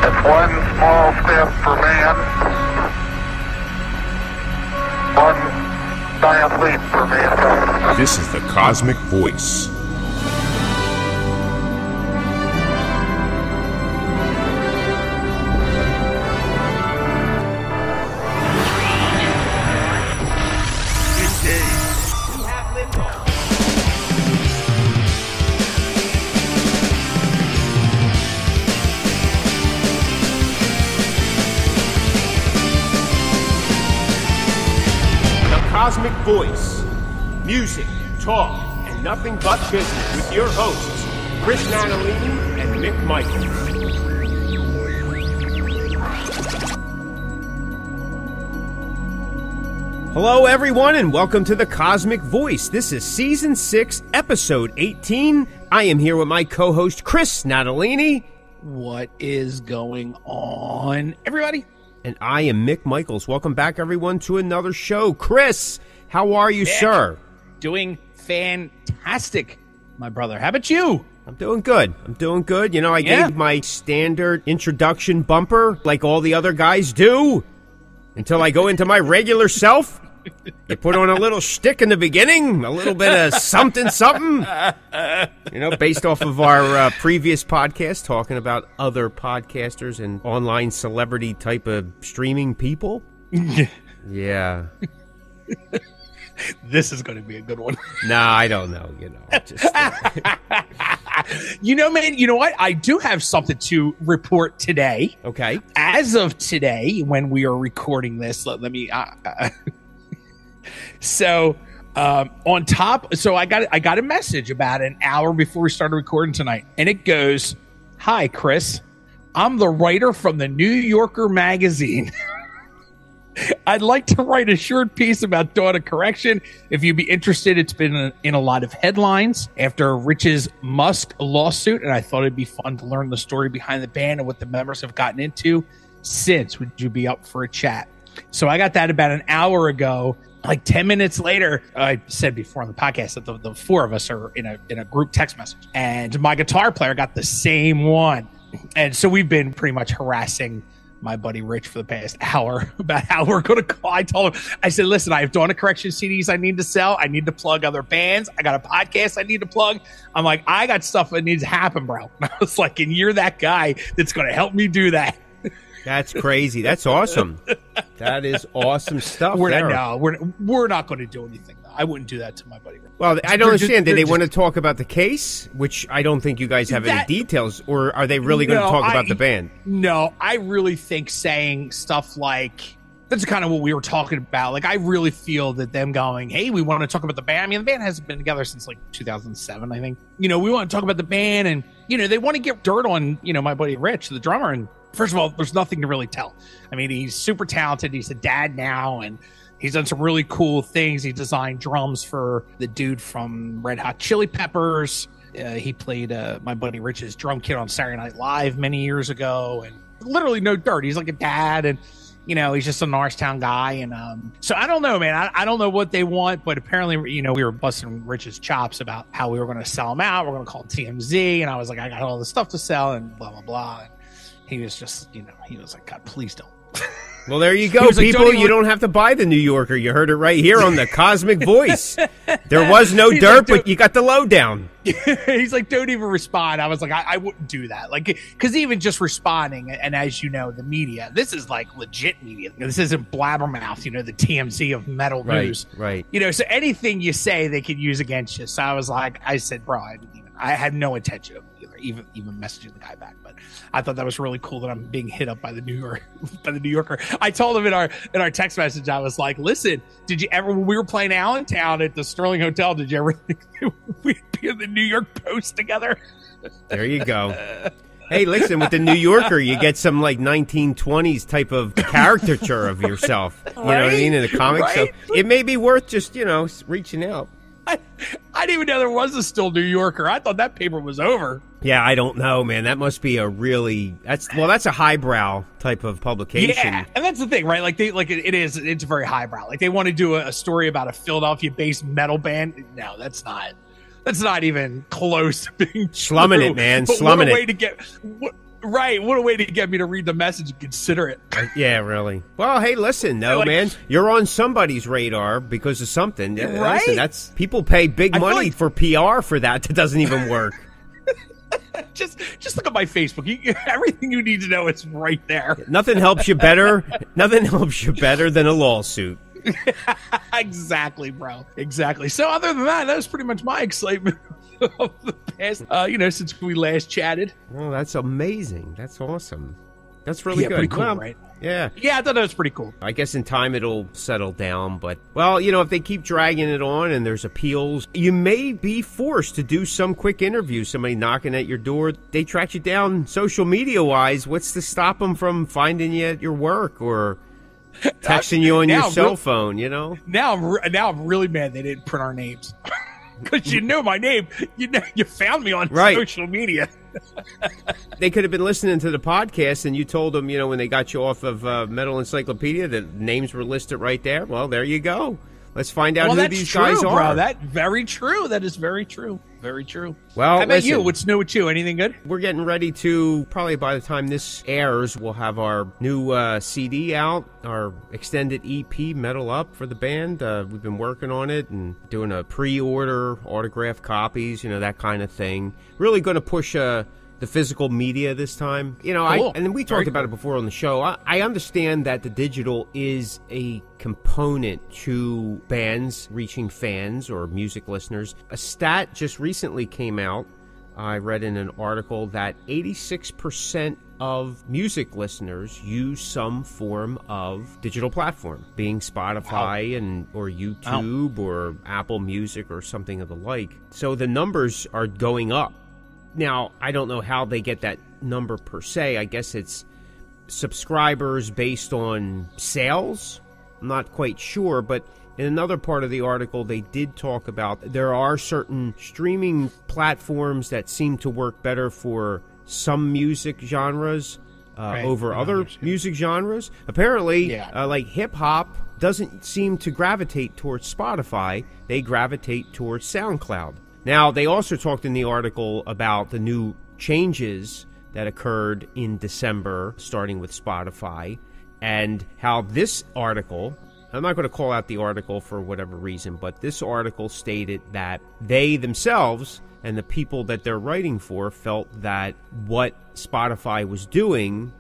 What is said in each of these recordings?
It's one small step for man, one giant leap for mankind. This is the Cosmick Voice. Cosmick Voice. Music, talk, and nothing but business with your hosts, Chris Natalini and Mick Michaels. Hello, everyone, and welcome to the Cosmick Voice. This is Season 6, Episode 18. I am here with my co-host, Chris Natalini. What is going on, everybody? And I am Mick Michaels. Welcome back, everyone, to another show. Chris, how are you, sir? Doing fantastic, my brother. How about you? I'm doing good. You know, I gave my standard introduction bumper like all the other guys do until I go into my regular self. They put on a little shtick in the beginning, a little bit of something. You know, based off of our previous podcast talking about other podcasters and online celebrity type of streaming people. Yeah. This is going to be a good one. Nah, I don't know. You know, just, you know, man. You know what? I do have something to report today. Okay. As of today, when we are recording this, let me. So, on top, so I got a message about an hour before we started recording tonight, and it goes, "Hi, Chris. I'm the writer from the New Yorker magazine. I'd like to write a short piece about data correction. If you'd be interested, it's been in a lot of headlines after Rich's Musk lawsuit, and I thought it'd be fun to learn the story behind the band and what the members have gotten into since. Would you be up for a chat?" So I got that about an hour ago. Like 10 minutes later, I said before on the podcast that the four of us are in a group text message, and my guitar player got the same one. And so we've been pretty much harassing my buddy Rich for the past hour about how we're going to call. I told him, I said, listen, I have data correction CDs I need to sell. I need to plug other bands. I got a podcast I need to plug. I'm like, I got stuff that needs to happen, bro. And I was like, and you're that guy that's going to help me do that. That's crazy. That's awesome. That is awesome stuff. We're not going to do anything, though. I wouldn't do that to my buddy. Well, I don't understand. Did they want to talk about the case, which I don't think you guys have any details, or are they really going to talk about the band? No, I really think saying stuff like, that's kind of what we were talking about. Like, I really feel that them going, hey, we want to talk about the band. I mean, the band hasn't been together since like 2007, I think. You know, we want to talk about the band, and, you know, they want to get dirt on, you know, my buddy Rich, the drummer. And first of all, there's nothing to really tell. I mean, he's super talented. He's a dad now, and he's done some really cool things. He designed drums for the dude from Red Hot Chili Peppers. He played my buddy Rich's drum kit on Saturday Night Live many years ago, and literally no dirt. He's like a dad, and, you know, he's just a Norristown guy. And so I don't know, man. I don't know what they want, but apparently, you know, we were busting Rich's chops about how we were going to sell him out. We're going to call TMZ. And I was like, I got all this stuff to sell and blah, blah, blah. And he was just, you know, he was like, God, please don't. Well, there you go, people. You don't have to buy the New Yorker. You heard it right here on the Cosmic Voice. There was no dirt, but you got the lowdown. He's like, don't even respond. I was like, I wouldn't do that. Like, because even just responding, and as you know, the media, this is like legit media. This isn't blabbermouth, you know, the TMZ of metal news. Right. You know, so anything you say, they could use against you. So I was like, I said, bro, I had no intention of even messaging the guy back, but I thought that was really cool that I'm being hit up by the New Yorker. I told him in our text message, I was like, listen, did you ever, when we were playing Allentown at the Sterling Hotel, did you ever think we'd be in the New York Post together? There you go. Hey, listen, with the New Yorker, you get some like 1920s type of caricature of yourself. You know what I mean, in the comics. Right? So it may be worth just, you know, reaching out. I didn't even know there was a still New Yorker. I thought that paper was over. Yeah, I don't know, man. That must be that's a highbrow type of publication. Yeah, and that's the thing, right? Like it's very highbrow. Like they want to do a story about a Philadelphia-based metal band. No, that's not even close to being slumming true. it, man. But slumming what a it. way to get Right. What a way to get me to read the message and consider it. Yeah, really. Well, hey, listen, though, man, you're on somebody's radar because of something. Right? Listen, that's people pay big money for PR for that doesn't even work. Just look at my Facebook. Everything you need to know is right there. Nothing helps you better. Nothing helps you better than a lawsuit. Exactly, bro. Exactly. So other than that was pretty much my excitement of the past, since we last chatted. Oh, that's amazing. That's awesome. That's really good. Pretty cool, right? Yeah. Yeah, I thought that was pretty cool. I guess in time it'll settle down, but, well, if they keep dragging it on and there's appeals, you may be forced to do some quick interview, somebody knocking at your door. They track you down social media-wise. What's to stop them from finding you at your work or texting you on your cell phone, Now I'm really mad they didn't print our names. Because you know my name. You found me on social media. They could have been listening to the podcast and you told them, when they got you off of Metal Encyclopedia, that names were listed right there. Well, there you go. Let's find out who these guys are. Bro. That's very true. That is very true. Very true. Well, how about you? What's new with you? Anything good? We're getting ready to, probably by the time this airs, we'll have our new CD out, our extended EP, Metal Up, for the band. We've been working on it and doing a pre-order, autographed copies, that kind of thing. Really going to push the physical media this time. Cool. And we talked about it before on the show. I understand that the digital is a component to bands reaching fans or music listeners. A stat just recently came out. I read in an article that 86% of music listeners use some form of digital platform, being Spotify or YouTube or Apple Music or something of the like. So the numbers are going up. Now, I don't know how they get that number per se. I guess it's subscribers based on sales. I'm not quite sure, but in another part of the article, they did talk about there are certain streaming platforms that seem to work better for some music genres over other music genres. Apparently, like hip-hop doesn't seem to gravitate towards Spotify. They gravitate towards SoundCloud. Now, they also talked in the article about the new changes that occurred in December, starting with Spotify, and how this article, I'm not going to call out the article for whatever reason, but this article stated that they themselves and the people that they're writing for felt that what Spotify was doing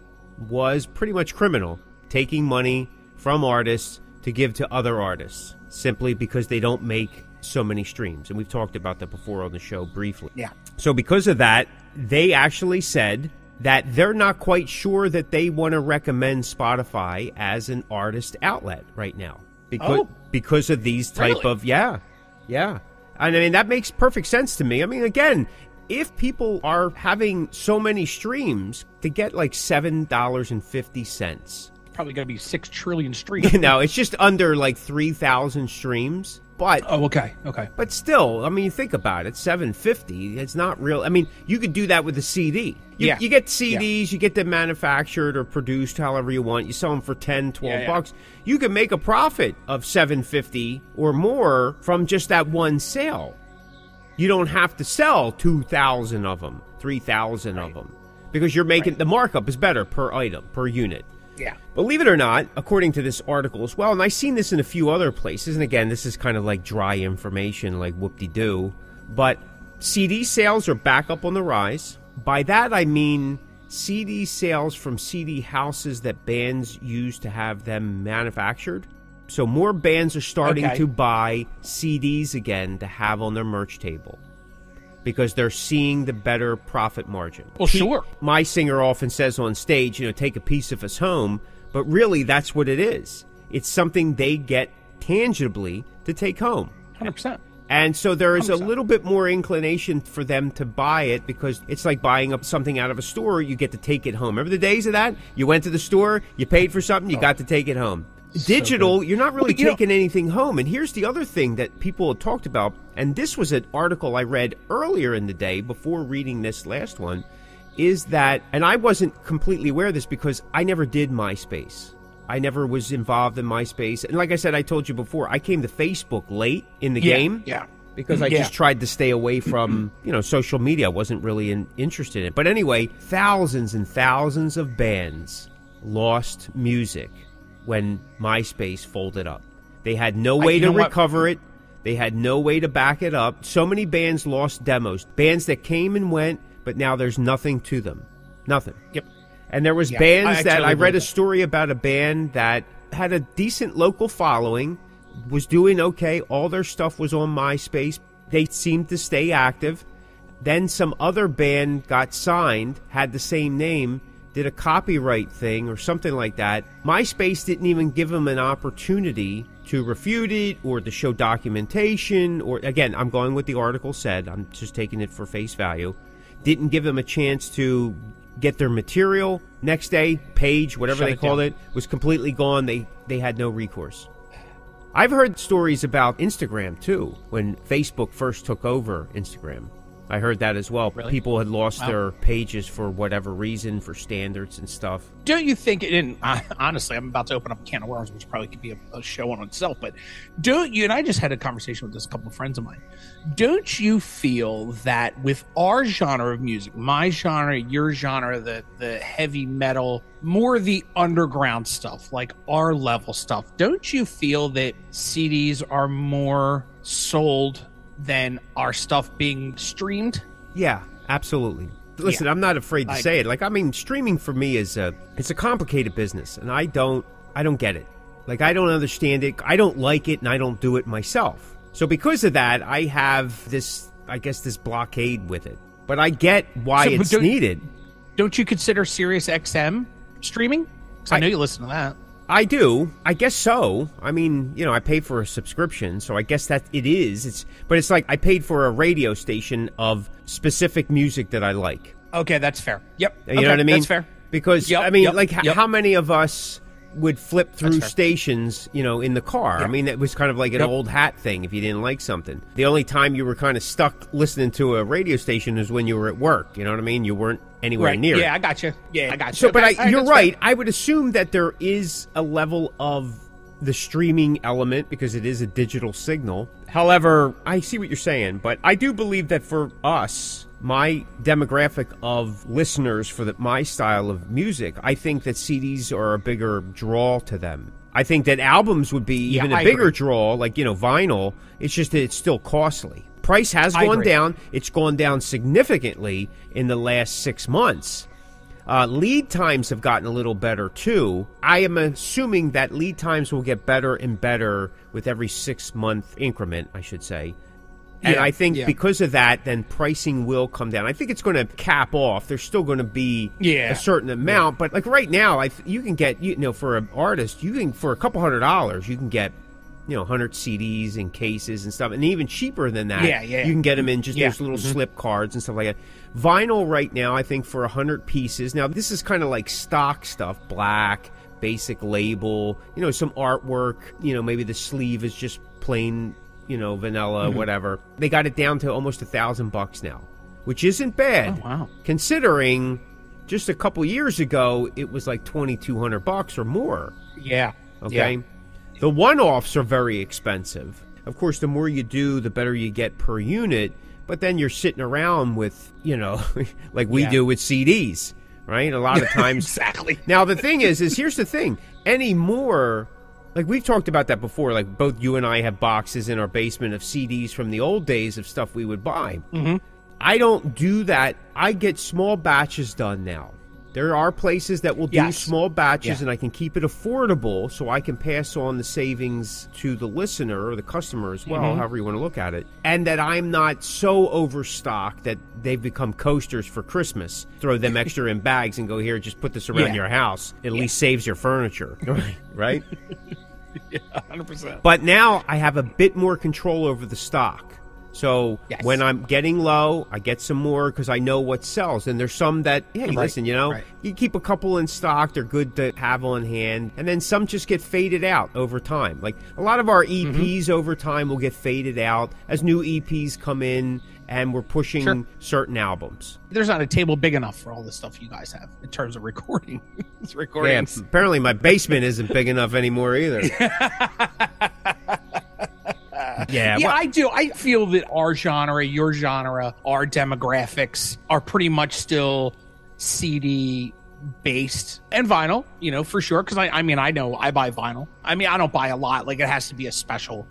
was pretty much criminal, taking money from artists to give to other artists, simply because they don't make so many streams. And we've talked about that before on the show briefly. Yeah. So because of that, they actually said that they're not quite sure that they want to recommend Spotify as an artist outlet right now. Because of these type of, yeah. And I mean, that makes perfect sense to me. I mean, again, if people are having so many streams, to get like $7.50. Probably going to be 6 trillion streams. No, it's just under like 3,000 streams. But okay. But still, I mean, think about it. $7.50. It's not real. I mean, you could do that with a CD. You get CDs. You get them manufactured or produced however you want. You sell them for $10, $12. You can make a profit of $7.50 or more from just that one sale. You don't have to sell 2,000 of them, 3,000 of them, because you're making the markup is better per item, per unit. Yeah. Believe it or not, according to this article as well, and I've seen this in a few other places, and again, this is kind of like dry information, like whoop-de-doo, but CD sales are back up on the rise. By that, I mean CD sales from CD houses that bands use to have them manufactured. So more bands are starting to buy CDs again to have on their merch table, because they're seeing the better profit margin. Well, sure. My singer often says on stage, take a piece of us home, but really that's what it is. It's something they get tangibly to take home. 100%. And so there is 100%. a little bit more inclination for them to buy it, because it's like buying up something out of a store. You get to take it home. Remember the days of that? You went to the store, you paid for something, you got to take it home. Digital, you're not really taking anything home. And here's the other thing that people have talked about, and this was an article I read earlier in the day before reading this last one, is that, and I wasn't completely aware of this because I never did MySpace. I never was involved in MySpace. And like I said, I told you before, I came to Facebook late in the game. Yeah. because I just tried to stay away from, social media. I wasn't really interested in it. But anyway, thousands and thousands of bands lost music when MySpace folded up. They had no way to recover it. They had no way to back it up. So many bands lost demos. Bands that came and went, but now there's nothing to them. Nothing. Yep. And there was bands I read a story about a band that had a decent local following, was doing okay. All their stuff was on MySpace. They seemed to stay active. Then some other band got signed, had the same name, did a copyright thing or something like that. MySpace didn't even give them an opportunity to refute it or to show documentation. Or again, I'm going with the article said. I'm just taking it for face value. Didn't give them a chance to get their material. Next day, page, whatever they called it, was completely gone. They had no recourse. I've heard stories about Instagram, too, when Facebook first took over Instagram. I heard that as well. Really? People had lost their pages for whatever reason, for standards and stuff. Don't you think, and honestly, I'm about to open up a can of worms, which probably could be a show on itself, but don't you, and I just had a conversation with this, a couple of friends of mine, don't you feel that with our genre of music, my genre, your genre, the heavy metal, more the underground stuff, like our level stuff, don't you feel that CDs are more sold than our stuff being streamed? Yeah, absolutely. Listen, I'm not afraid to say it. Streaming for me is it's a complicated business, and I don't get it. I don't understand it. I don't like it, and I don't do it myself. So because of that, I have this blockade with it. But I get why it's needed. Don't you consider Sirius XM streaming? Because I know you listen to that. I do. I guess so. I pay for a subscription, so I guess that it is. But it's like I paid for a radio station of specific music that I like. Okay, that's fair. Yep. You know what I mean? That's fair. Because, how many of us would flip through stations, in the car? Yeah. It was kind of like an old hat thing if you didn't like something. The only time you were kind of stuck listening to a radio station is when you were at work. You know what I mean? You weren't anywhere near it. Yeah, I got you. Yeah, I got you. So, but you're right. Fair. I would assume that there is a level of the streaming element because it is a digital signal. However, I see what you're saying, but I do believe that for us, my demographic of listeners for my style of music, I think that CDs are a bigger draw to them. I think that albums would be even a bigger draw, like, vinyl. It's just that it's still costly. Price has gone down. It's gone down significantly in the last 6 months. Lead times have gotten a little better, too. I am assuming that lead times will get better and better with every 6-month increment, I should say. And I think because of that, then pricing will come down. I think it's going to cap off. There's still going to be a certain amount. But right now, you can get, for an artist, for a couple $100, you can get, 100 CDs and cases and stuff. And even cheaper than that, you can get them in just those little slip cards and stuff like that. Vinyl right now, I think for 100 pieces. Now, this is kind of like stock stuff, black, basic label, some artwork. Maybe the sleeve is just plain vanilla, whatever. They got it down to almost $1,000 now, which isn't bad. Oh, wow. Considering just a couple years ago, it was like $2,200 or more. Yeah. Okay. Yeah. The one-offs are very expensive. Of course, the more you do, the better you get per unit. But then you're sitting around with, like we do with CDs, right? A lot of times. Exactly. Now, the thing is here's the thing. Anymore, like we've talked about that before, like both you and I have boxes in our basement of CDs from the old days of stuff we would buy. Mm-hmm. I don't do that. I get small batches done now. There are places that will do small batches, and I can keep it affordable so I can pass on the savings to the listener or the customer as well, however you want to look at it. And that I'm not so overstocked that they've become coasters for Christmas. Throw them extra in bags and go, here, just put this around your house. It at least saves your furniture, right? Yeah, 100%. But now I have a bit more control over the stock. So when I'm getting low, I get some more because I know what sells. And there's some that, hey, listen, you keep a couple in stock. They're good to have on hand. And then some just get faded out over time. Like a lot of our EPs over time will get faded out as new EPs come in and we're pushing certain albums. There's not a table big enough for all the stuff you guys have in terms of recording. It's recordings. Yeah, apparently my basement isn't big enough anymore either. Yeah, yeah, well- I do. I feel that our genre, your genre, our demographics are pretty much still CD based and vinyl, for sure. Because I mean, I know I buy vinyl. I mean, I don't buy a lot. Like, it has to be a special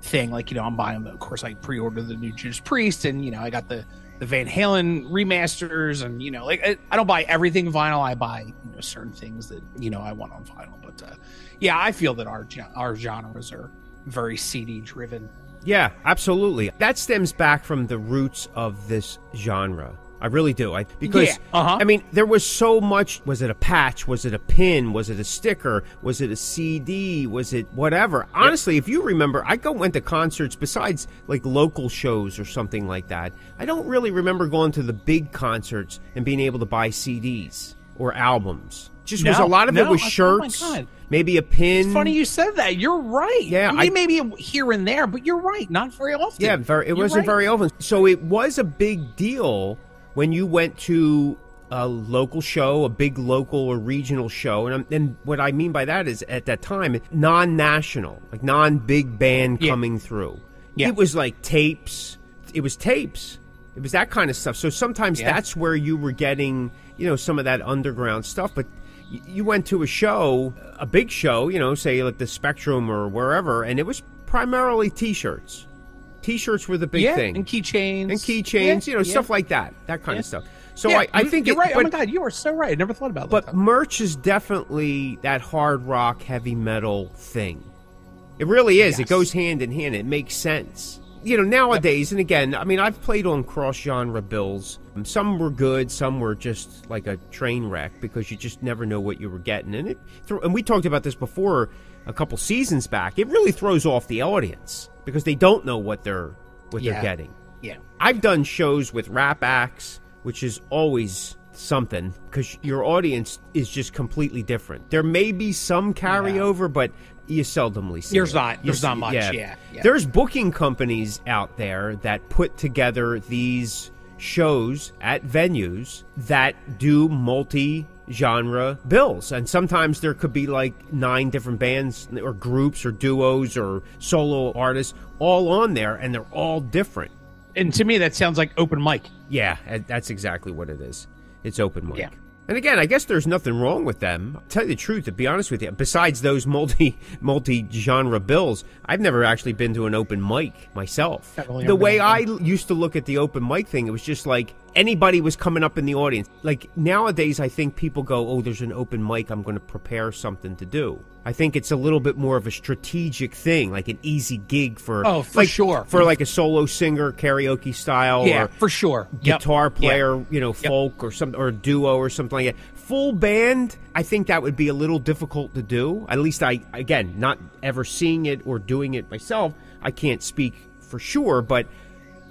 thing. Like, I'm buying, of course, I pre-ordered the new Judas Priest, and I got the Van Halen remasters, and like, I don't buy everything vinyl. I buy certain things that I want on vinyl. But yeah, I feel that our genres are very CD driven. Yeah, absolutely. That stems back from the roots of this genre. I really do. Because I mean, there was so much. Was it a patch? Was it a pin? Was it a sticker? Was it a CD? Was it whatever? Honestly, if you remember, I went to concerts besides like local shows or something like that. I don't really remember going to the big concerts and being able to buy CDs or albums. Just was a lot of it was shirts, maybe a pin. It's funny you said that. You're right. Yeah, I mean, maybe here and there, but you're right. Not very often. Yeah, it wasn't very often. So it was a big deal when you went to a local show, a big local or regional show. And what I mean by that is, at that time, non-national, like non-big band coming through. Yeah. It was like tapes. It was tapes. It was that kind of stuff. So sometimes that's where you were getting, some of that underground stuff. But you went to a show, a big show, say like the Spectrum or wherever, and it was primarily T-shirts. T-shirts were the big thing. And keychains. Stuff like that. That kind of stuff. So I think you're right. Oh my God, you are so right. I never thought about that. But merch is definitely that hard rock, heavy metal thing. It really is. Yes. It goes hand in hand. It makes sense. Nowadays, and again, I mean, I've played on cross-genre bills. Some were good, some were just like a train wreck because you just never know what you were getting. And we talked about this before a couple seasons back. It really throws off the audience because they don't know what they're getting. Yeah. I've done shows with rap acts, which is always something because your audience is just completely different. There may be some carryover, but you seldomly see There's not much. Yeah. There's booking companies out there that put together these shows at venues that do multi-genre bills, and sometimes there could be like 9 different bands or groups or duos or solo artists all on there, and they're all different. And to me, that sounds like open mic. Yeah, that's exactly what it is. It's open mic. Yeah. And again, I guess there's nothing wrong with them. I'll tell you the truth, to be honest with you, besides those multi-genre bills, I've never actually been to an open mic myself. The way I used to look at the open mic thing, it was just like anybody was coming up in the audience. Like nowadays, I think people go, oh, there's an open mic, I'm going to prepare something to do. I think it's a little bit more of a strategic thing, like an easy gig for sure. For like a solo singer, karaoke style, or for sure, guitar player, folk or something, or a duo or something like that. Full band, I think that would be a little difficult to do. At least again, not ever seeing it or doing it myself, I can't speak for sure, but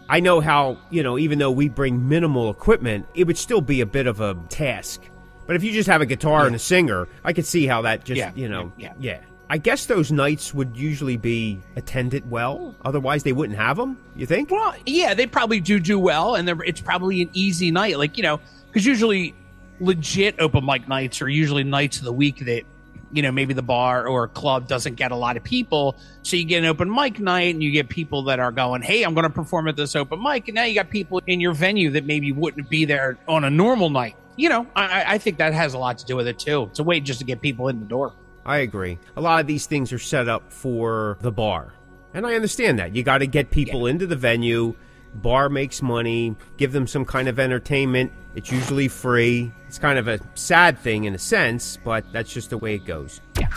I know how, even though we bring minimal equipment, it would still be a bit of a task. But if you just have a guitar and a singer, I could see how that just, I guess those nights would usually be attended well. Otherwise, they wouldn't have them, you think? Well, yeah, they probably do well, and it's probably an easy night. Like, because usually legit open mic nights are usually nights of the week that, maybe the bar or club doesn't get a lot of people. So you get an open mic night and you get people that are going, hey, I'm going to perform at this open mic. And now you got people in your venue that maybe wouldn't be there on a normal night. I think that has a lot to do with it, too. It's a way just to get people in the door. I agree. A lot of these things are set up for the bar. And I understand that. You got to get people into the venue. Bar makes money. Give them some kind of entertainment. It's usually free. It's kind of a sad thing in a sense, but that's just the way it goes. Yeah.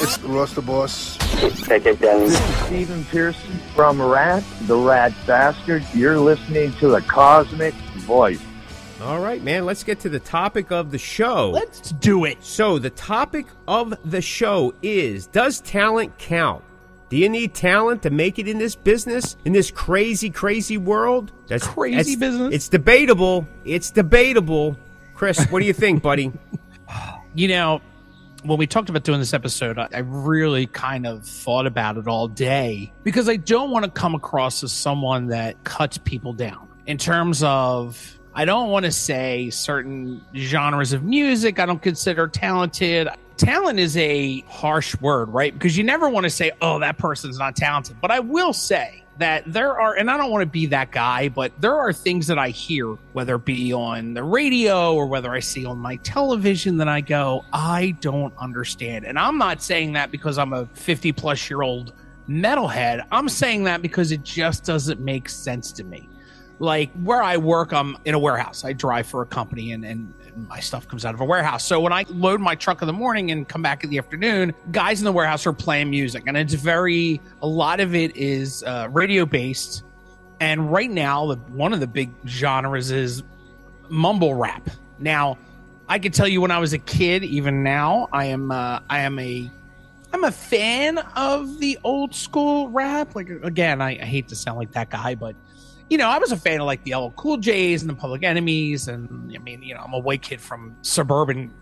It's Russ the Boss. Take it down. This is Stephen Pearson from Rat, the Rat Bastard. You're listening to the Cosmick Voice. All right, man, let's get to the topic of the show. Let's do it. So the topic of the show is, does talent count? Do you need talent to make it in this business, in this crazy, crazy world? That's crazy business? It's debatable. It's debatable. Chris, what do you think, buddy? When we talked about doing this episode, I really kind of thought about it all day because I don't want to come across as someone that cuts people down in terms of, I don't want to say certain genres of music I don't consider talented. talent is a harsh word, right? Because you never want to say, oh, that person's not talented. But I will say that there are, and I don't want to be that guy, but there are things that I hear, whether it be on the radio or whether I see on my television, that I go, I don't understand. And I'm not saying that because I'm a 50-plus-year-old metalhead. I'm saying that because it just doesn't make sense to me. Like where I work, I'm in a warehouse. I drive for a company and my stuff comes out of a warehouse. So when I load my truck in the morning and come back in the afternoon, guys in the warehouse are playing music. And it's a lot of it is radio based. And right now, one of the big genres is mumble rap. Now, I can tell you when I was a kid, even now, I'm a fan of the old school rap. Like, again, I hate to sound like that guy, but you know, I was a fan of like the LL Cool J's and the Public Enemies. And I mean, you know, I'm a white kid from suburban,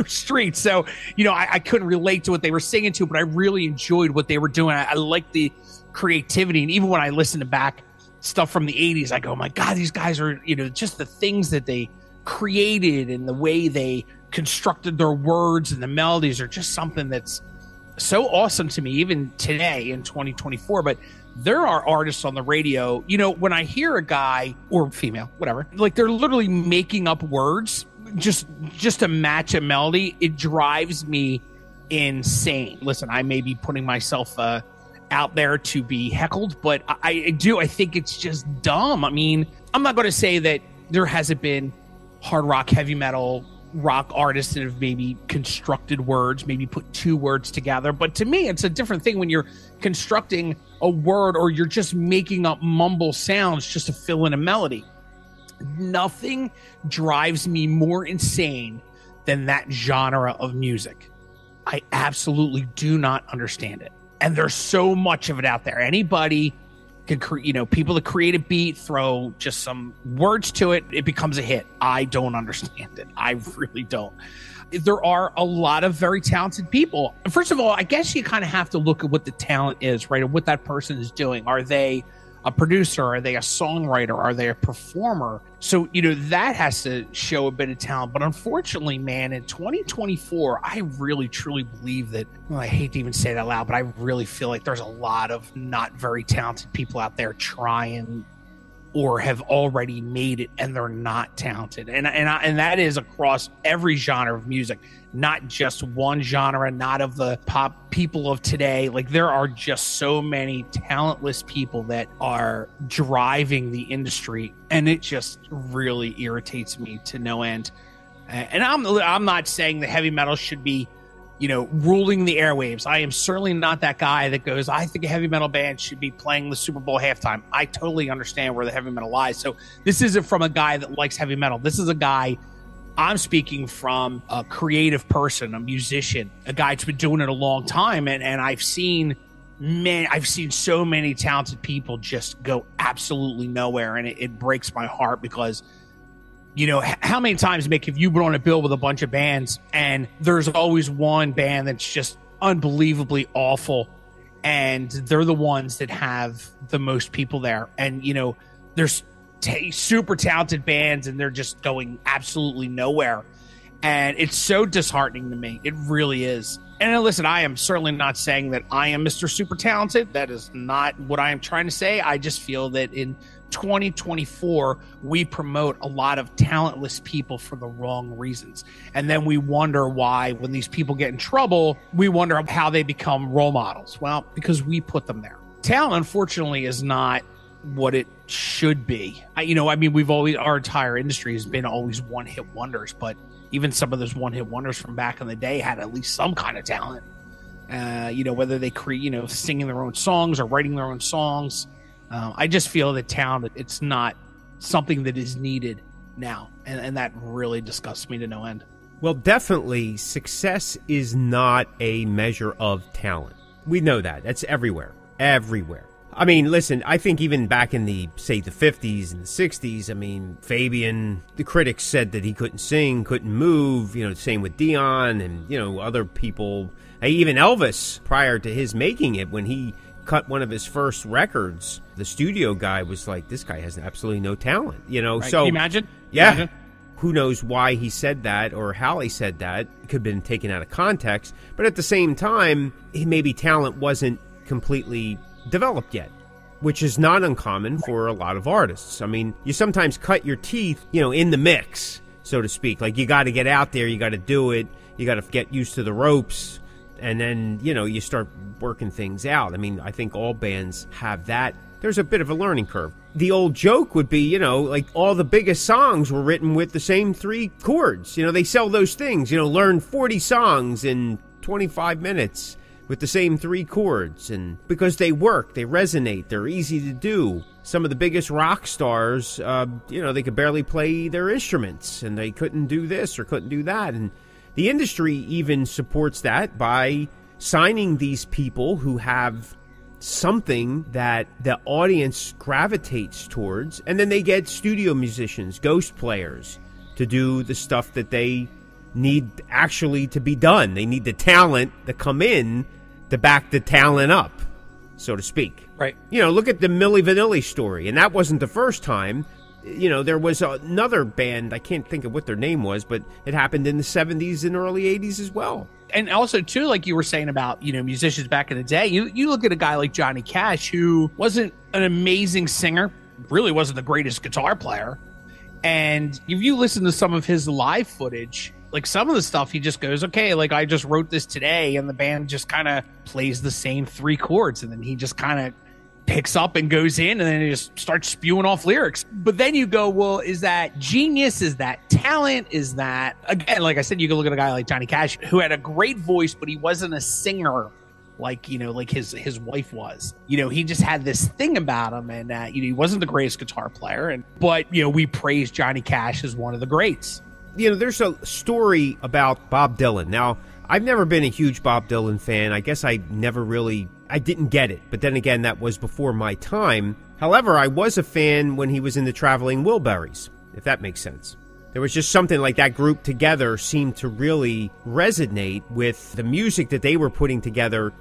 streets. So, you know, I couldn't relate to what they were singing to, but I really enjoyed what they were doing. I liked the creativity. And even when I listen to back stuff from the 80s, I go, my God, these guys are, you know, just the things that they created and the way they constructed their words and the melodies are just something that's so awesome to me, even today in 2024. But there are artists on the radio, you know, when I hear a guy or female, whatever, like they're literally making up words just to match a melody, it drives me insane. Listen, I may be putting myself out there to be heckled, but I think it's just dumb. I mean, I'm not going to say that there hasn't been hard rock, heavy metal, rock artists that have maybe constructed words, maybe put two words together. But to me, it's a different thing when you're constructing a word or you're just making up mumble sounds just to fill in a melody. Nothing drives me more insane than that genre of music. I absolutely do not understand it. And there's so much of it out there. Anybody can people that create a beat, throw just some words to it, it becomes a hit. I don't understand it. I really don't. There are a lot of very talented people. First of all, I guess you kind of have to look at what the talent is, right? And what that person is doing. Are they a producer? Are they a songwriter? Are they a performer? So, you know, that has to show a bit of talent. But unfortunately, man, in 2024, I really, truly believe that, well, I hate to even say it out loud, but I really feel like there's a lot of not very talented people out there trying or have already made it, and they're not talented. And that is across every genre of music, not just one genre, not of the pop people of today. Like, there are just so many talentless people that are driving the industry, and it just really irritates me to no end. And I'm not saying that heavy metal should be, you know, ruling the airwaves. I am certainly not that guy that goes, I think a heavy metal band should be playing the Super Bowl halftime. I totally understand where the heavy metal lies. So this isn't from a guy that likes heavy metal. This is a guy, I'm speaking from a creative person, a musician, a guy that's been doing it a long time. And I've seen so many talented people just go absolutely nowhere. And it breaks my heart because, you know, how many times, Mick, have you been on a bill with a bunch of bands and there's always one band that's just unbelievably awful, and they're the ones that have the most people there? And, you know, there's super talented bands and they're just going absolutely nowhere. And it's so disheartening to me. It really is. And listen, I am certainly not saying that I am Mr. Super Talented. That is not what I am trying to say. I just feel that in 2024, we promote a lot of talentless people for the wrong reasons. And then we wonder why, when these people get in trouble, we wonder how they become role models. Well, because we put them there. Talent, unfortunately, is not what it should be. Our entire industry has been always one-hit wonders, but even some of those one-hit wonders from back in the day had at least some kind of talent. Whether they create, singing their own songs or writing their own songs. I just feel that talent, it's not something that is needed now. And that really disgusts me to no end. Well, definitely, success is not a measure of talent. We know that. That's everywhere. Everywhere. I mean, listen, I think even back in the 50s and the 60s, I mean, Fabian, the critics said that he couldn't sing, couldn't move, same with Dion and, other people. Even Elvis, prior to his making it, when he cut one of his first records, the studio guy was like, this guy has absolutely no talent, Right. So Can you imagine? Yeah. Imagine? Who knows why he said that or how he said that? It could have been taken out of context. But at the same time, maybe talent wasn't completely developed yet, which is not uncommon for a lot of artists. I mean, you sometimes cut your teeth, in the mix, so to speak. Like, you got to get out there, you got to do it, you got to get used to the ropes, and then, you start working things out. I mean, I think all bands have that. There's a bit of a learning curve. The old joke would be, like all the biggest songs were written with the same 3 chords. They sell those things, learn 40 songs in 25 minutes with the same 3 chords. And because they work, they resonate, they're easy to do. Some of the biggest rock stars, they could barely play their instruments, and they couldn't do this or couldn't do that. And the industry even supports that by signing these people who have something that the audience gravitates towards, and then they get studio musicians, ghost players, to do the stuff that they need actually to be done. They need the talent to come in to back the talent up, so to speak. Right. Look at the Milli Vanilli story, and that wasn't the first time. There was another band, I can't think of what their name was, but it happened in the 70s and early 80s as well. And also, too, like you were saying about, musicians back in the day, you look at a guy like Johnny Cash, who wasn't an amazing singer, really wasn't the greatest guitar player. And if you listen to some of his live footage, like some of the stuff, he just goes, okay, like I just wrote this today, and the band just kind of plays the same 3 chords, and then he just kind of picks up and goes in, and then he just starts spewing off lyrics. But then you go, well, is that genius? Is that talent? Is that, again, like I said, you can look at a guy like Johnny Cash, who had a great voice, but he wasn't a singer like his wife was. He just had this thing about him, and he wasn't the greatest guitar player. But we praise Johnny Cash as one of the greats. There's a story about Bob Dylan. Now, I've never been a huge Bob Dylan fan. I guess I didn't get it. But then again, that was before my time. However, I was a fan when he was in the Traveling Wilburys, if that makes sense. There was just something like that group together seemed to really resonate with the music that they were putting together.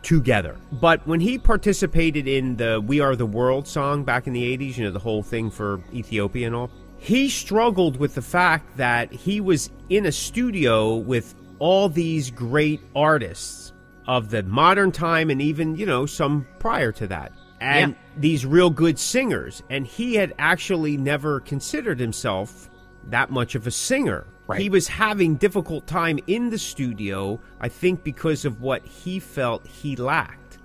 But when he participated in the We Are the World song back in the 80s, the whole thing for Ethiopia and all, he struggled with the fact that he was in a studio with all these great artists of the modern time and even, some prior to that. And these real good singers. And he had actually never considered himself that much of a singer. Right. He was having difficult time in the studio, I think because of what he felt he lacked.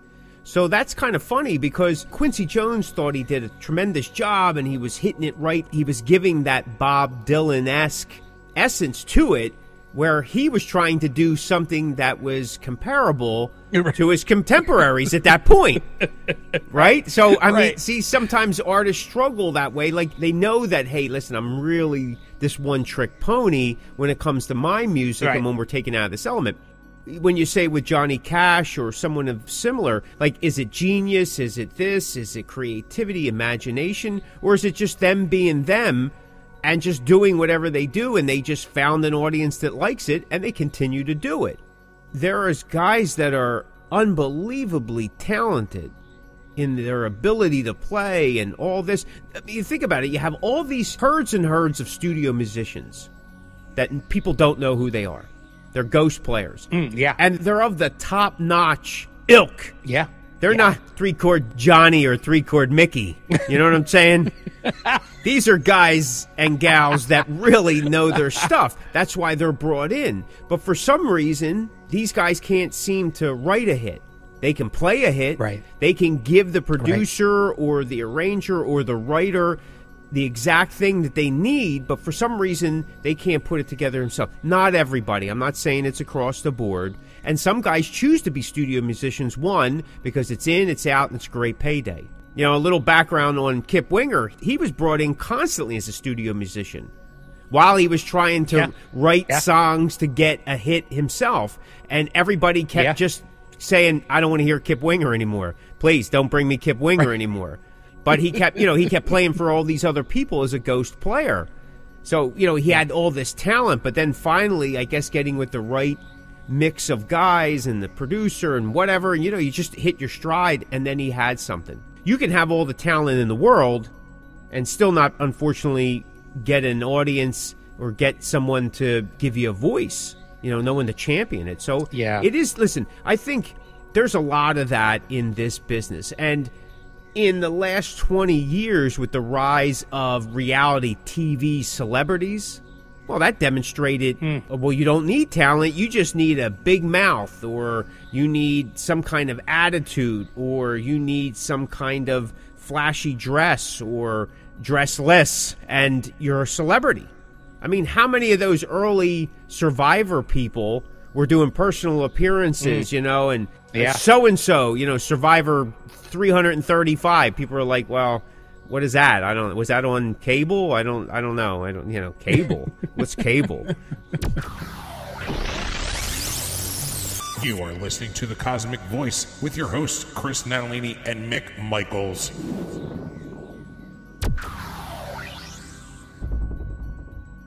So that's kind of funny because Quincy Jones thought he did a tremendous job and he was hitting it right. He was giving that Bob Dylan-esque essence to it, where he was trying to do something that was comparable to his contemporaries at that point. Right? So, I mean, see, sometimes artists struggle that way. Like, they know that, hey, listen, I'm really this one-trick pony when it comes to my music and when we're taken out of this element. When you say with Johnny Cash or someone of similar, like, is it genius? Is it this? Is it creativity, imagination? Or is it just them being them and just doing whatever they do, and they just found an audience that likes it, and they continue to do it? There is guys that are unbelievably talented in their ability to play and all this. I mean, you think about it, you have all these herds and herds of studio musicians that people don't know who they are. They're ghost players. And they're of the top-notch ilk. They're not 3-chord Johnny or 3-chord Mickey. You know what I'm saying? These are guys and gals that really know their stuff. That's why they're brought in. But for some reason, these guys can't seem to write a hit. They can play a hit. They can give the producer or the arranger or the writer the exact thing that they need, but for some reason, they can't put it together themselves. Not everybody. I'm not saying it's across the board. And some guys choose to be studio musicians, one, because it's in, it's out, and it's a great payday. You know, a little background on Kip Winger. He was brought in constantly as a studio musician while he was trying to write songs to get a hit himself. And everybody kept just saying, I don't want to hear Kip Winger anymore. Please, don't bring me Kip Winger anymore. But he kept, he kept playing for all these other people as a ghost player. So, he had all this talent, but then finally, I guess, getting with the right mix of guys and the producer and whatever, and, you just hit your stride, and then he had something. You can have all the talent in the world and still not, unfortunately, get an audience or get someone to give you a voice, no one to champion it. So yeah, it is. Listen, I think there's a lot of that in this business. And in the last 20 years, with the rise of reality TV celebrities, well, that demonstrated, well, you don't need talent. You just need a big mouth, or you need some kind of attitude, or you need some kind of flashy dress or dressless, and you're a celebrity. I mean, how many of those early Survivor people were doing personal appearances, and so-and-so, Survivor 335. People are like, well, what is that? Was that on cable? I don't know. Cable. What's cable? You are listening to the Cosmick Voice with your hosts, Chris Natalini and Mick Michaels.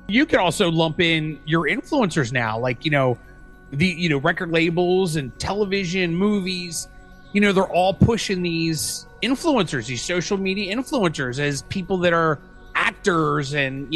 You can also lump in your influencers now, like, the record labels and television, movies, they're all pushing these influencers, these social media influencers, as people that are actors, and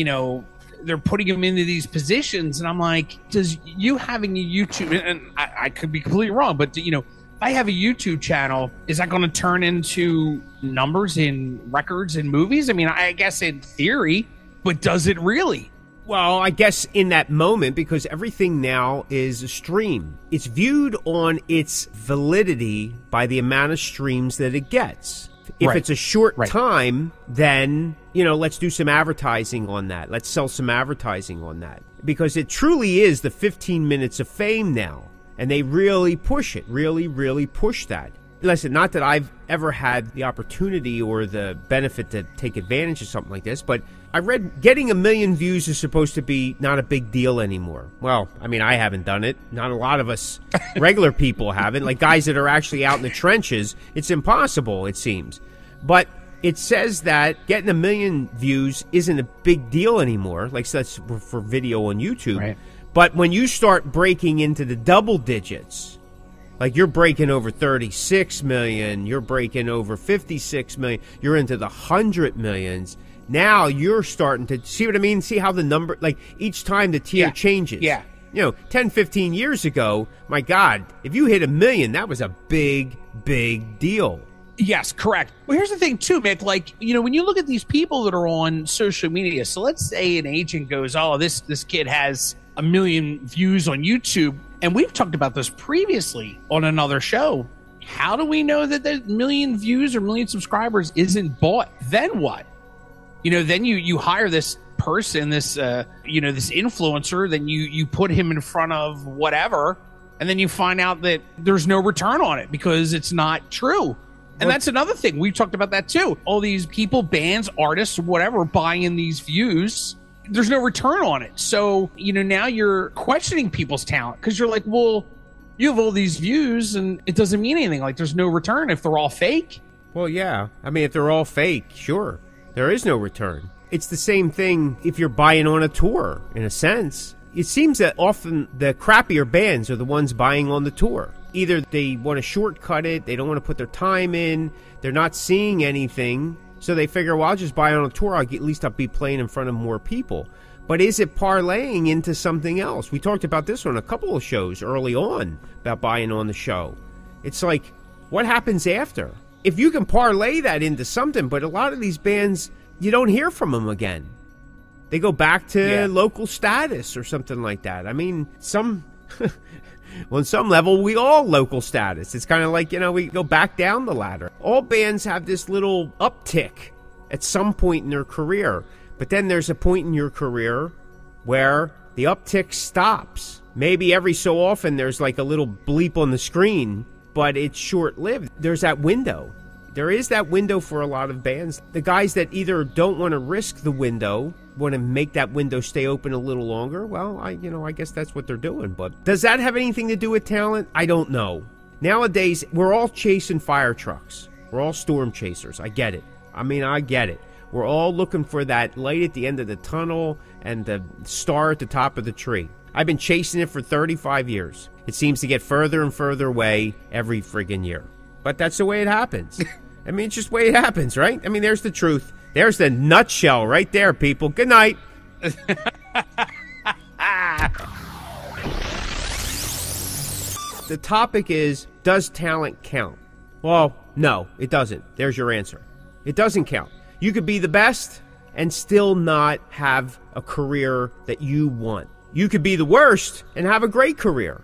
they're putting them into these positions. And I'm like, does you having a YouTube, and I could be completely wrong, but if I have a YouTube channel, is that going to turn into numbers in records and movies? I mean, I guess in theory, but does it really? Well, I guess in that moment, because everything now is a stream. It's viewed on its validity by the amount of streams that it gets. If it's a short time, then, let's do some advertising on that. Let's sell some advertising on that. Because it truly is the 15 minutes of fame now. And they really push it, really push that. Listen, not that I've ever had the opportunity or the benefit to take advantage of something like this, but I read getting 1 million views is supposed to be not a big deal anymore. Well, I mean, I haven't done it. Not a lot of us regular people haven't. Like guys that are actually out in the trenches, it's impossible, it seems. But it says that getting 1 million views isn't a big deal anymore. Like, so that's for video on YouTube. Right. But when you start breaking into the double digits, like you're breaking over 36 million, you're breaking over 56 million, you're into the 100 millions. Now you're starting to see what I mean? See how the number, like each time the tier changes. Yeah. 10, 15 years ago, my God, if you hit 1 million, that was a big deal. Yes, correct. Well, here's the thing too, Mick, like, when you look at these people that are on social media, so let's say an agent goes, oh, this kid has 1 million views on YouTube. And we've talked about this previously on another show. How do we know that the 1 million views or 1 million subscribers isn't bought? Then what? Then you hire this person, this this influencer, then you put him in front of whatever, and then you find out that there's no return on it because it's not true. And that's another thing. We've talked about that too. All these people, bands, artists, whatever, buying in these views, there's no return on it. So, now you're questioning people's talent because you're like, well, you have all these views and it doesn't mean anything. Like, there's no return if they're all fake. Well, yeah. I mean, if they're all fake, sure. There is no return. It's the same thing if you're buying on a tour, in a sense. It seems that often the crappier bands are the ones buying on the tour. Either they want to shortcut it, they don't want to put their time in, they're not seeing anything, so they figure, well, I'll just buy on a tour, at least I'll be playing in front of more people. But is it parlaying into something else? We talked about this on a couple of shows early on, about buying on the show. It's like, what happens after? If you can parlay that into something, but a lot of these bands, you don't hear from them again. They go back to local status or something like that. I mean, on some level, we all local status. It's kind of like, we go back down the ladder. All bands have this little uptick at some point in their career. But then there's a point in your career where the uptick stops. Maybe every so often there's like a little bleep on the screen, but it's short-lived. There's that window. There is that window for a lot of bands. The guys that either don't want to risk the window, want to make that window stay open a little longer, well, I guess that's what they're doing. But does that have anything to do with talent? I don't know. Nowadays, we're all chasing fire trucks. We're all storm chasers. I get it. I get it. We're all looking for that light at the end of the tunnel and the star at the top of the tree. I've been chasing it for 35 years. It seems to get further and further away every friggin' year. But that's the way it happens. It's just the way it happens, right? There's the truth. There's the nutshell right there, people. Good night. The topic is, does talent count? Well, no, it doesn't. There's your answer. It doesn't count. You could be the best and still not have a career that you want. You could be the worst and have a great career.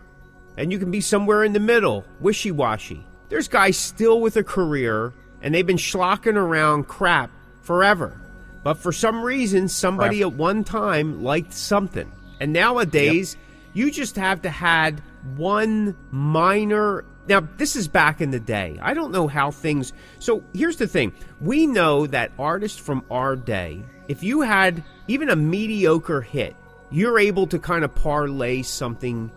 And you can be somewhere in the middle, wishy-washy. There's guys still with a career, and they've been schlocking around crap forever. But for some reason, somebody at one time liked something. And nowadays, you just have to had one minor... Now, this is back in the day. I don't know how things... So here's the thing. We know that artists from our day, if you had even a mediocre hit, you're able to kind of parlay something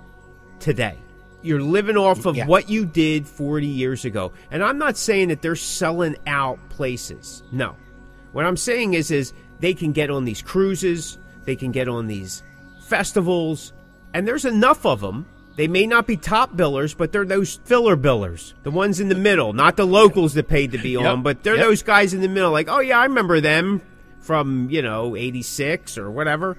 today. You're living off of what you did 40 years ago. And I'm not saying that they're selling out places. No. What I'm saying is they can get on these cruises, they can get on these festivals, and there's enough of them. They may not be top billers, but they're those filler billers, the ones in the middle, not the locals that paid to be on, but they're those guys in the middle, like, oh yeah, I remember them from, 86 or whatever.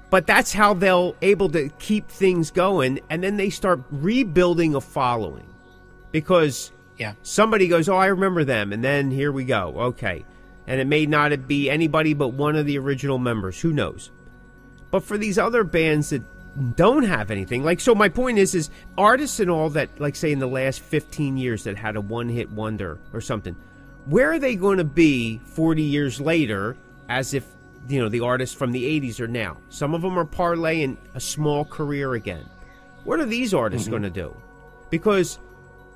But that's how they'll able to keep things going, and then they start rebuilding a following. Because somebody goes, oh, I remember them, and then here we go, okay. And it may not be anybody but one of the original members, who knows. But for these other bands that don't have anything, like, so my point is artists and all that, like, say in the last 15 years that had a one-hit wonder or something, where are they going to be 40 years later as if, the artists from the 80s are now? Some of them are parlaying a small career again. What are these artists going to do? Because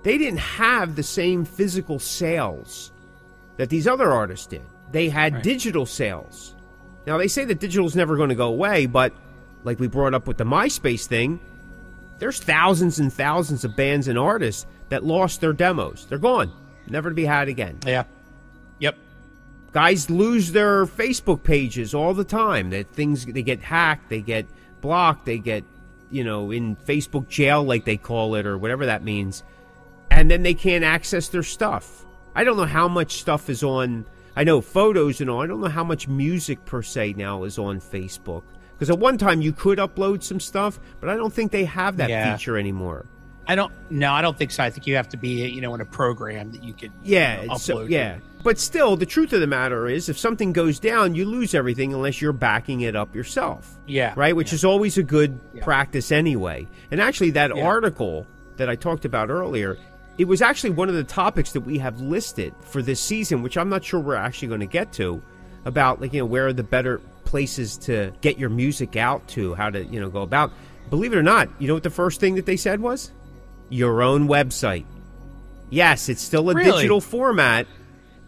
they didn't have the same physical sales that these other artists did. They had digital sales. Now, they say that digital is never going to go away, but like we brought up with the MySpace thing, there's thousands and thousands of bands and artists that lost their demos. They're gone. Never to be had again. Yeah. Yep. Guys lose their Facebook pages all the time. They get hacked, they get blocked, they get, in Facebook jail, like they call it, or whatever that means. And then they can't access their stuff. I don't know how much stuff is on... I know photos and all. I don't know how much music per se now is on Facebook. Because at one time you could upload some stuff, but I don't think they have that feature anymore. I don't think so. I think you have to be, in a program that you could upload. So, but still, the truth of the matter is, if something goes down, you lose everything unless you're backing it up yourself. Yeah. Right? Which is always a good practice anyway. And actually, that article that I talked about earlier, it was actually one of the topics that we have listed for this season, which I'm not sure we're actually going to get to, about, like, where are the better places to get your music out to, how to, go about. Believe it or not, you know what the first thing that they said was? Your own website. Yes, it's still a digital format.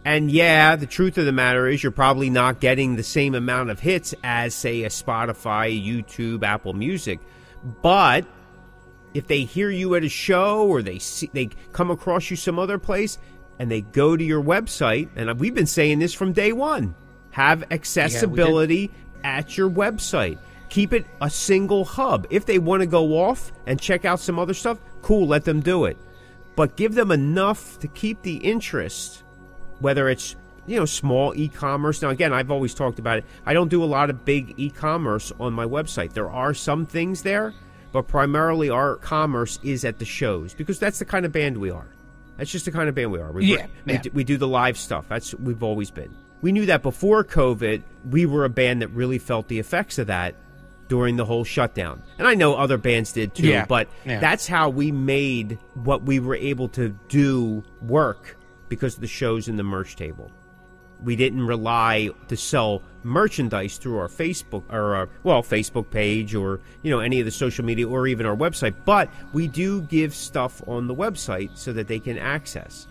And the truth of the matter is you're probably not getting the same amount of hits as, say, a Spotify, YouTube, Apple Music. But if they hear you at a show or they come across you some other place and they go to your website, and we've been saying this from day one, have accessibility at your website. Keep it a single hub. If they want to go off and check out some other stuff, cool, let them do it. But give them enough to keep the interest, whether it's, small e-commerce. Now, again, I've always talked about it. I don't do a lot of big e-commerce on my website. There are some things there, but primarily our commerce is at the shows because that's the kind of band we are. That's just the kind of band we are. We do the live stuff. We've always been. We knew that before COVID, we were a band that really felt the effects of that during the whole shutdown. And I know other bands did too, but that's how we made what we were able to do work because of the shows and the merch table. We didn't rely to sell merchandise through our Facebook or our, Facebook page or, any of the social media or even our website, but we do give stuff on the website so that they can access.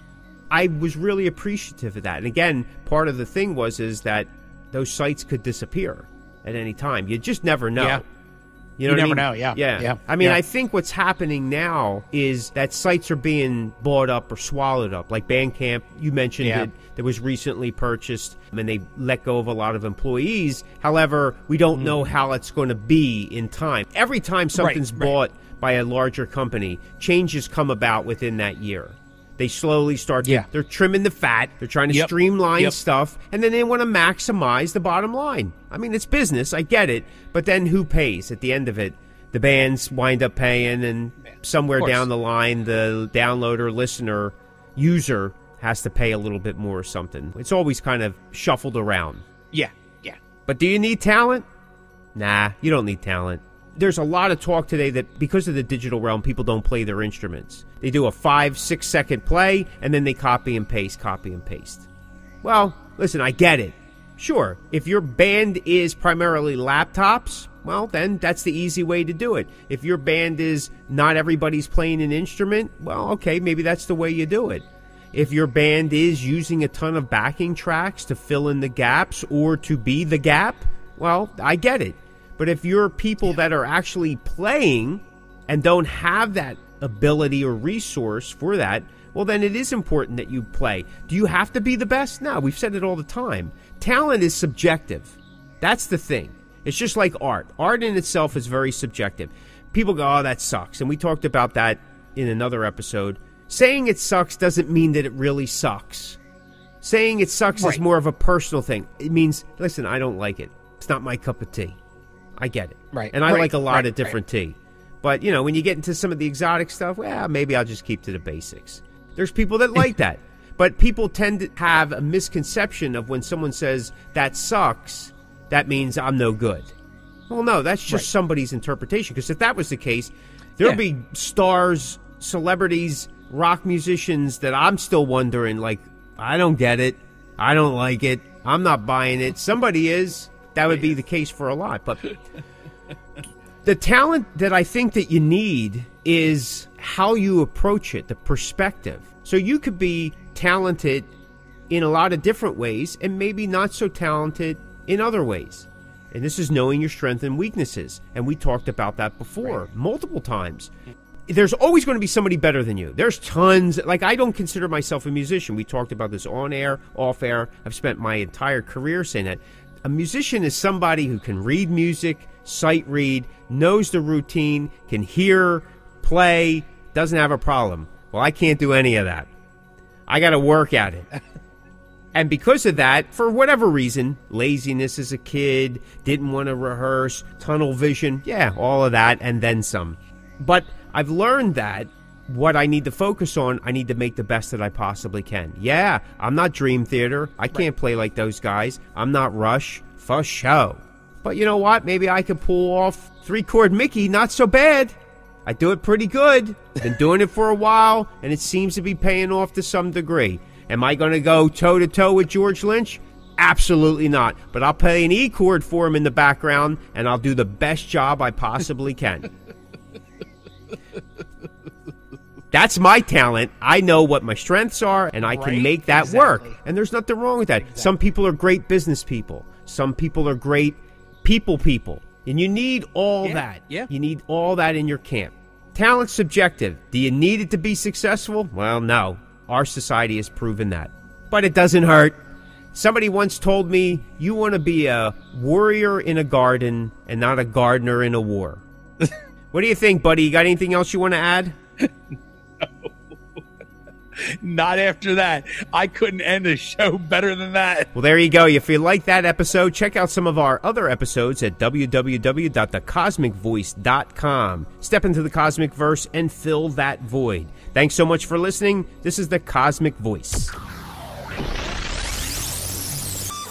I was really appreciative of that. And again, part of the thing is that those sites could disappear at any time. You just never know. Yeah. You never know, yeah. I mean, I think what's happening now is that sites are being bought up or swallowed up. Like Bandcamp, you mentioned that was recently purchased, and they let go of a lot of employees. However, we don't know how it's going to be in time. Every time something's bought by a larger company, changes come about within that year. They slowly start to, Yeah. they're trimming the fat. They're trying to Yep. streamline Yep. stuff, and then they want to maximize the bottom line. I mean, it's business. I get it. But then who pays at the end of it? The bands wind up paying, and somewhere down the line, the downloader, listener, user has to pay a little bit more or something. It's always kind of shuffled around. Yeah, yeah. But do you need talent? Nah, you don't need talent. There's a lot of talk today that because of the digital realm, people don't play their instruments. They do a 5-6 second play, and then they copy and paste. Well, listen, I get it. Sure, if your band is primarily laptops, well, then that's the easy way to do it. If your band is not everybody's playing an instrument, well, okay, maybe that's the way you do it. If your band is using a ton of backing tracks to fill in the gaps or to be the gap, well, I get it. But if you're people that are actually playing and don't have that ability or resource for that, well, then it is important that you play. Do you have to be the best? No, we've said it all the time. Talent is subjective. That's the thing. It's just like art. Art in itself is very subjective. People go, oh, that sucks. And we talked about that in another episode. Saying it sucks doesn't mean that it really sucks. Saying it sucks is more of a personal thing. It means, listen, I don't like it. It's not my cup of tea. I get it. Right. And I like a lot of different tea. But, you know, when you get into some of the exotic stuff, well, maybe I'll just keep to the basics. There's people that like that. But people tend to have a misconception of when someone says, that sucks, that means I'm no good. Well, no, that's just somebody's interpretation. Because if that was the case, there'll be stars, celebrities, rock musicians that I'm still wondering, like, I don't get it. I don't like it. I'm not buying it. Somebody is. That would be the case for a lot. But the talent that I think that you need is how you approach it, the perspective. So you could be talented in a lot of different ways and maybe not so talented in other ways. And this is knowing your strengths and weaknesses. And we talked about that before multiple times. There's always going to be somebody better than you. There's tons. Like, I don't consider myself a musician. We talked about this on air, off air. I've spent my entire career saying that. A musician is somebody who can read music, sight read, knows the routine, can hear, play, doesn't have a problem. Well, I can't do any of that. I got to work at it. And because of that, for whatever reason, laziness as a kid, didn't want to rehearse, tunnel vision, yeah, all of that, and then some. But I've learned that what I need to focus on, I need to make the best that I possibly can. Yeah, I'm not Dream Theater. I can't play like those guys. I'm not Rush. For show. But you know what? Maybe I could pull off 3-chord Mickey. Not so bad. I do it pretty good. Been doing it for a while, and it seems to be paying off to some degree. Am I going to go toe-to-toe with George Lynch? Absolutely not. But I'll play an E chord for him in the background, and I'll do the best job I possibly can. That's my talent. I know what my strengths are, and I can make that work. And there's nothing wrong with that. Some people are great business people. Some people are great people. And you need all that. Yeah. You need all that in your camp. Talent's subjective. Do you need it to be successful? Well, no. Our society has proven that. But it doesn't hurt. Somebody once told me, you want to be a warrior in a garden and not a gardener in a war. What do you think, buddy? You got anything else you want to add? Not after that. I couldn't end a show better than that. Well, there you go. If you like that episode, check out some of our other episodes at www.thecosmickvoice.com. Step into the Cosmickverse and fill that void. Thanks so much for listening. This is the Cosmick Voice.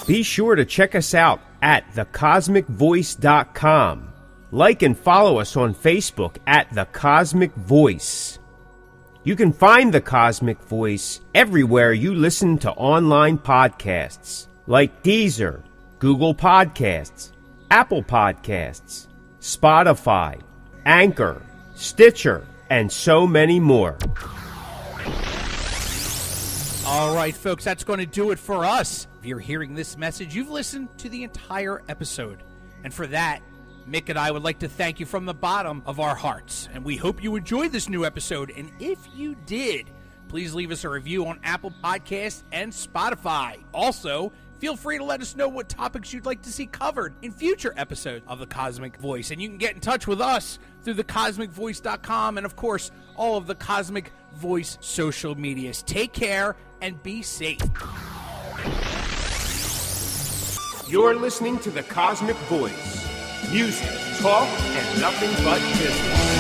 Be sure to check us out at thecosmickvoice.com. Like and follow us on Facebook at The Cosmick Voice. You can find The Cosmick Voice everywhere you listen to online podcasts, like Deezer, Google Podcasts, Apple Podcasts, Spotify, Anchor, Stitcher, and so many more. All right, folks, that's going to do it for us. If you're hearing this message, you've listened to the entire episode. And for that, Mick and I would like to thank you from the bottom of our hearts. And we hope you enjoyed this new episode. And if you did, please leave us a review on Apple Podcasts and Spotify. Also, feel free to let us know what topics you'd like to see covered in future episodes of The Cosmick Voice. And you can get in touch with us through thecosmickvoice.com and, of course, all of the Cosmick Voice social medias. Take care and be safe. You're listening to the Cosmick Voice. Music, talk, and nothing but business.